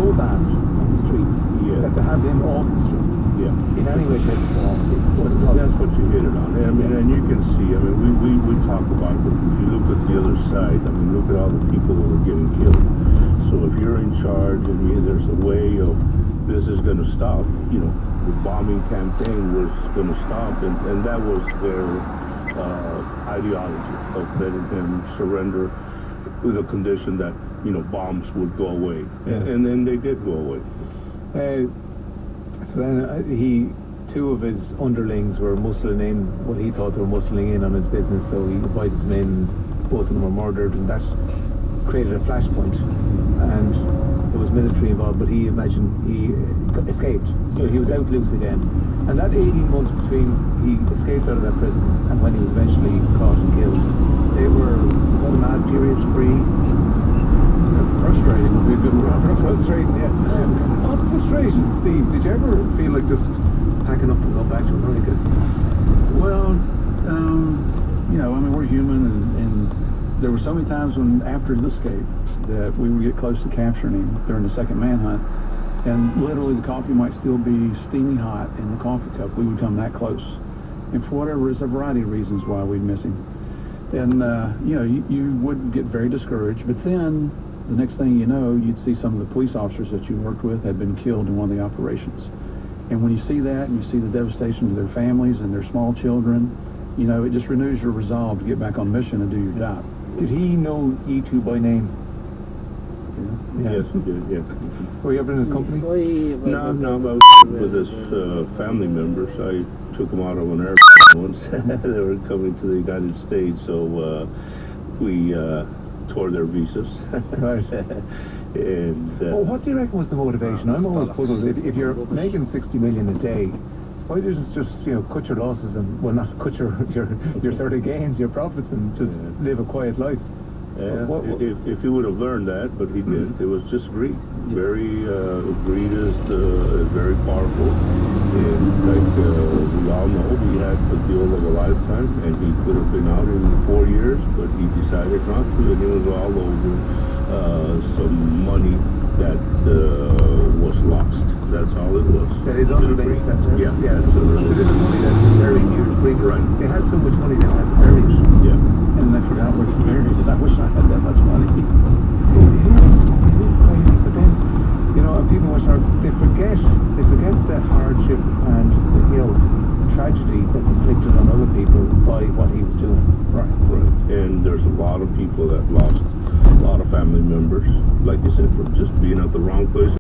so bad on the streets that to have him off the streets in any way, shape, or form, it wasn't possible. That's what you hit it on. I mean, and you can see, I mean, we talk about it, but if you look at the other side, I mean, look at all the people that were getting killed. So if you're in charge and there's a way of this is going to stop, you know, the bombing campaign was going to stop, and that was their ideology of letting him surrender with a condition that, you know, bombs would go away. And then they did go away. So then two of his underlings were muscling in what he thought they were muscling in on his business, so he invited them in, both of them were murdered, and that created a flashpoint, and there was military involved, but he imagined he escaped, so he was out loose again. And that 18 months between he escaped out of that prison and when he was eventually caught and killed, they were what a mad period, free. Frustrating would be a good word. Frustrating, yeah. On frustration, Steve, did you ever feel like just packing up and going back to America? Well, you know, I mean, we're human, and there were so many times when after his escape that we would get close to capturing him during the second manhunt, and literally the coffee might still be steamy hot in the coffee cup. We would come that close, and for whatever, there's a variety of reasons why we'd miss him. And you know, you would get very discouraged, but then the next thing you know, you'd see some of the police officers that you worked with had been killed in one of the operations. And when you see that, and you see the devastation to their families and their small children, you know, it just renews your resolve to get back on mission and do your job. Did he know you two by name? Yeah. Yes, he did, yeah. Were you ever in his company? No, I was with his family members. I took them out of an airplane once. They were coming to the United States, so we tore their visas. Right. And well, what do you reckon was the motivation? I'm always puzzled. If you're making 60 million a day, why doesn't you just, you know, cut your losses and, well, not cut your sort of gains, your profits, and just live a quiet life? If he would have learned that, but he didn't. It was just greed. Very greed is very powerful. And like we all know, he had the deal of a lifetime, and he could have been out in 4 years, but he decided not to, and it was all over some money that was lost. That's all it was. That is underlying center. Yeah. Absolutely. This is money that was buried years previous. Right. They had so much money they had buried. Yeah. And they forgot where to bury it. I wish I had that much money. See, it is crazy, but then, you know, people watch sharks, they forget the hardship and, you know, the tragedy that's inflicted on other people by what he was doing. Right. And there's a lot of people that lost a lot of family members, like you said, from just being at the wrong place.